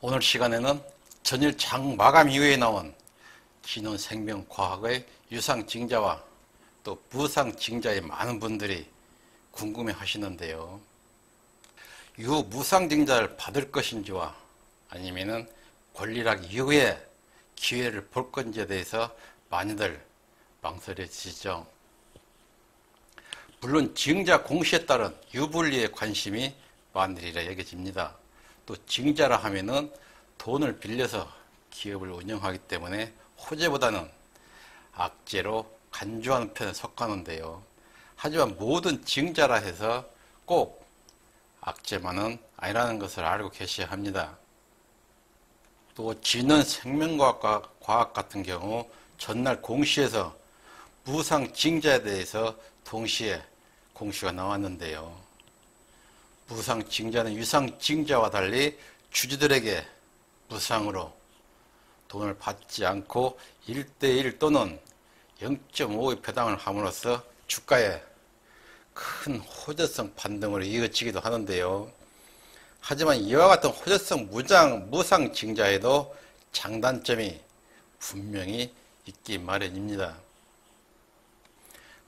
오늘 시간에는 전일 장 마감 이후에 나온 진원생명과학의 유상증자와 또 무상증자의 많은 분들이 궁금해 하시는데요. 유무상증자를 받을 것인지와 아니면은 권리락 이후에 기회를 볼 건지에 대해서 많이들 망설여지시죠. 물론 증자 공시에 따른 유불리에 관심이 많으리라 여겨집니다. 또 증자라 하면은 돈을 빌려서 기업을 운영하기 때문에 호재보다는 악재로 간주하는 편에 속하는데요. 하지만 모든 증자라 해서 꼭 악재만은 아니라는 것을 알고 계셔야 합니다. 또 진원생명과학 같은 경우 전날 공시에서 무상증자에 대해서 동시에 공시가 나왔는데요. 무상증자는 유상증자와 달리 주주들에게 무상으로 돈을 받지 않고 1대1 또는 0.5의 배당을 함으로써 주가에 큰 호재성 반등으로 이어지기도 하는데요. 하지만 이와 같은 호재성 무상증자에도 장단점이 분명히 있기 마련입니다.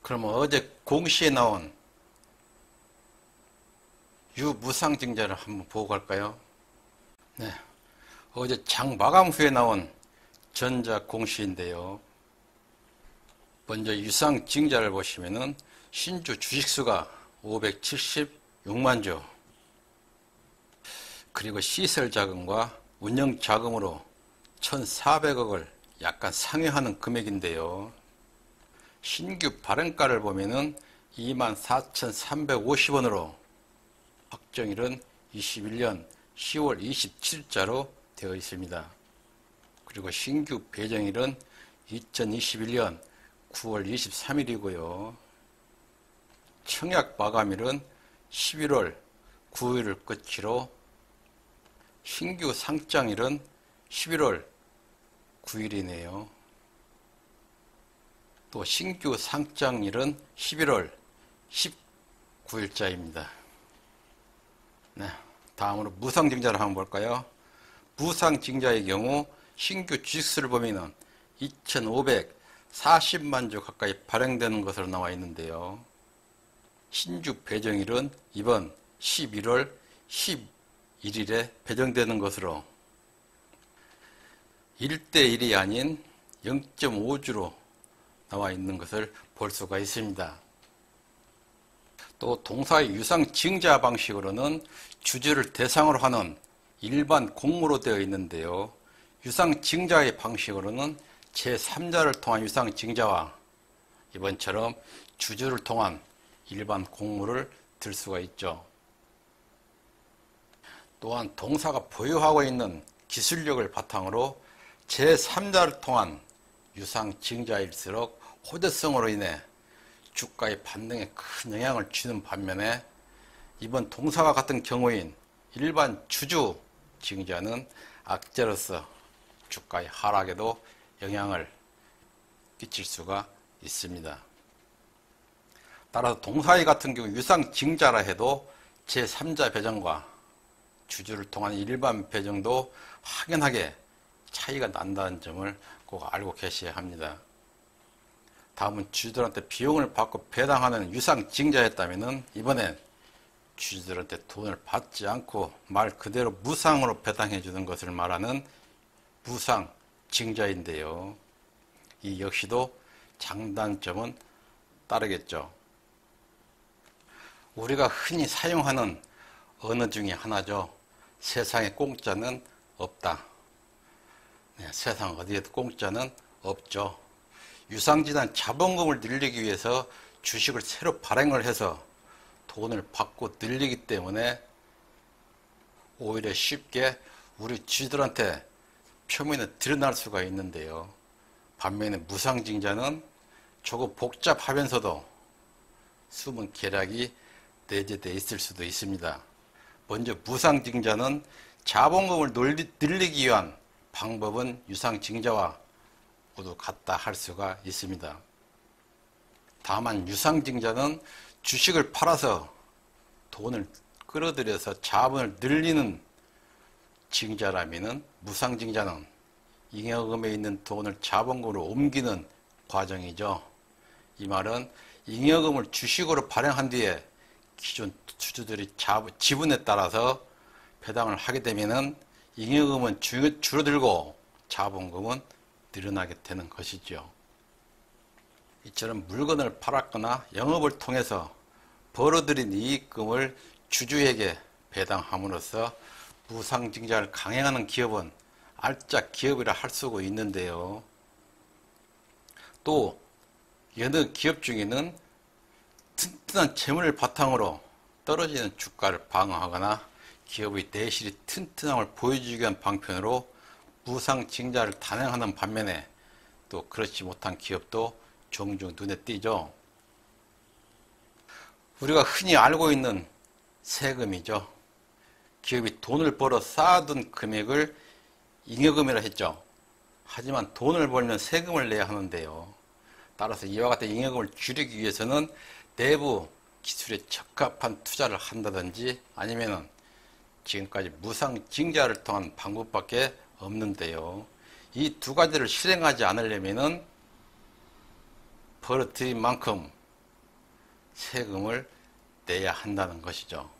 그러면 어제 공시에 나온 유무상증자를 한번 보고 갈까요? 네, 어제 장 마감 후에 나온 전자 공시인데요. 먼저 유상증자를 보시면은 신주 주식수가 576만 주, 그리고 시설자금과 운영자금으로 1,400억을 약간 상회하는 금액인데요. 신규 발행가를 보면은 24,350원으로 확정일은 21년 10월 27일자로 되어 있습니다. 그리고 신규 배정일은 2021년 9월 23일이고요. 청약 마감일은 11월 9일을 끝으로 신규 상장일은 11월 9일이네요. 또 신규 상장일은 11월 19일자입니다. 네, 다음으로 무상증자를 한번 볼까요? 무상증자의 경우 신규 주식수를 보면은 2,540만 주 가까이 발행되는 것으로 나와 있는데요. 신주 배정일은 이번 11월 11일에 배정되는 것으로 1대1이 아닌 0.5주로 나와 있는 것을 볼 수가 있습니다. 또 동사의 유상증자 방식으로는 주주를 대상으로 하는 일반 공모로 되어 있는데요. 유상증자의 방식으로는 제3자를 통한 유상증자와 이번처럼 주주를 통한 일반 공모를 들 수가 있죠. 또한 동사가 보유하고 있는 기술력을 바탕으로 제3자를 통한 유상증자일수록 호재성으로 인해 주가의 반등에 큰 영향을 주는 반면에 이번 동사와 같은 경우인 일반 주주 증자는 악재로서 주가의 하락에도 영향을 끼칠 수가 있습니다. 따라서 동사의 같은 경우 유상증자라 해도 제3자 배정과 주주를 통한 일반 배정도 확연하게 차이가 난다는 점을 꼭 알고 계셔야 합니다. 다음은 주주들한테 비용을 받고 배당하는 유상증자였다면 이번엔 주주들한테 돈을 받지 않고 말 그대로 무상으로 배당해 주는 것을 말하는 무상증자인데요. 이 역시도 장단점은 따르겠죠. 우리가 흔히 사용하는 언어 중에 하나죠. 세상에 공짜는 없다. 네, 세상 어디에도 공짜는 없죠. 유상증자는 자본금을 늘리기 위해서 주식을 새로 발행을 해서 돈을 받고 늘리기 때문에 오히려 쉽게 우리 주주들한테 표면에 드러날 수가 있는데요. 반면에 무상증자는 조금 복잡하면서도 숨은 계략이 내재되어 있을 수도 있습니다. 먼저 무상증자는 자본금을 늘리기 위한 방법은 유상증자와 모두 같다 할 수가 있습니다. 다만 유상증자는 주식을 팔아서 돈을 끌어들여서 자본을 늘리는 증자라면은 무상증자는 잉여금에 있는 돈을 자본금으로 옮기는 과정이죠. 이 말은 잉여금을 주식으로 발행한 뒤에 기존 주주들이 지분에 따라서 배당을 하게 되면은 잉여금은 줄어들고 자본금은 늘어나게 되는 것이죠. 이처럼 물건을 팔았거나 영업을 통해서 벌어들인 이익금을 주주에게 배당함으로써 무상증자를 강행하는 기업은 알짜 기업이라 할 수가 있는데요. 또 여느 기업 중에는 튼튼한 재물을 바탕으로 떨어지는 주가를 방어하거나 기업의 내실이 튼튼함을 보여주기 위한 방편으로 무상증자를 단행하는 반면에 또 그렇지 못한 기업도 종종 눈에 띄죠. 우리가 흔히 알고 있는 세금이죠. 기업이 돈을 벌어 쌓아둔 금액을 잉여금이라 했죠. 하지만 돈을 벌면 세금을 내야 하는데요. 따라서 이와 같은 잉여금을 줄이기 위해서는 내부 기술에 적합한 투자를 한다든지 아니면은 지금까지 무상증자를 통한 방법밖에 없는데요. 이 두 가지를 실행하지 않으려면은 벌어들인 만큼 세금을 내야 한다는 것이죠.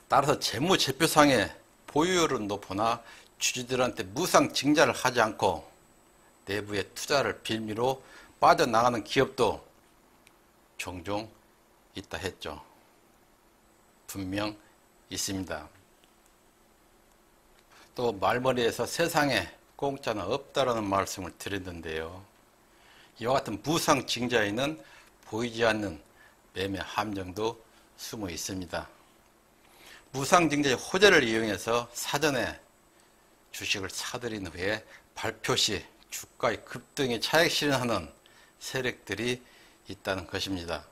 따라서 재무제표상의 보유율은 높으나 주주들한테 무상증자를 하지 않고 내부의 투자를 빌미로 빠져나가는 기업도 종종 있다 했죠. 분명 있습니다. 또 말머리에서 세상에 공짜는 없다라는 말씀을 드렸는데요. 이와 같은 무상증자에는 보이지 않는 매매 함정도 숨어 있습니다. 무상증자의 호재를 이용해서 사전에 주식을 사들인 후에 발표 시 주가의 급등에 차익 실현하는 세력들이 있다는 것입니다.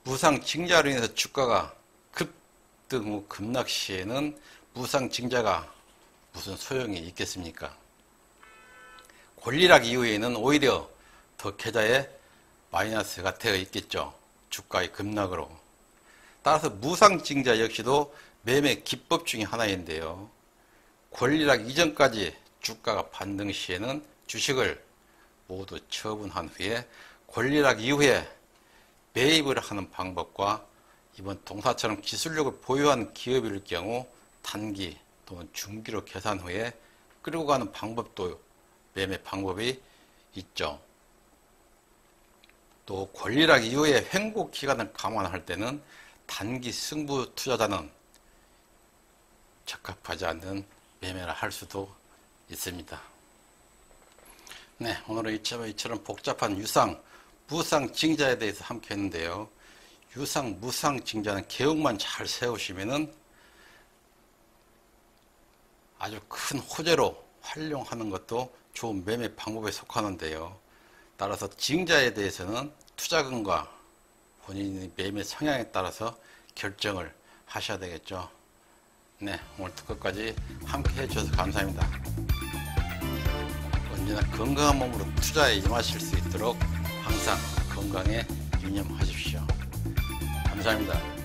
무상증자로 인해서 주가가 급등 후 급락 시에는 무상증자가 무슨 소용이 있겠습니까? 권리락 이후에는 오히려 더 계좌에 마이너스가 되어 있겠죠. 주가의 급락으로. 따라서 무상증자 역시도 매매 기법 중에 하나인데요. 권리락 이전까지 주가가 반등 시에는 주식을 모두 처분한 후에 권리락 이후에 매입을 하는 방법과 이번 동사처럼 기술력을 보유한 기업일 경우 단기 또는 중기로 계산 후에 끌고 가는 방법도 매매 방법이 있죠. 또 권리락 이후에 횡보 기간을 감안할 때는 단기 승부 투자자는 적합하지 않는 매매를 할 수도 있습니다. 네, 오늘은 이처럼 복잡한 유상, 무상증자에 대해서 함께 했는데요. 유상, 무상증자는 계획만 잘 세우시면은 아주 큰 호재로 활용하는 것도 좋은 매매 방법에 속하는데요. 따라서 증자에 대해서는 투자금과 본인의 매매 성향에 따라서 결정을 하셔야 되겠죠. 네, 오늘도 끝까지 함께 해주셔서 감사합니다. 언제나 건강한 몸으로 투자에 임하실 수 있도록 항상 건강에 유념하십시오. 감사합니다.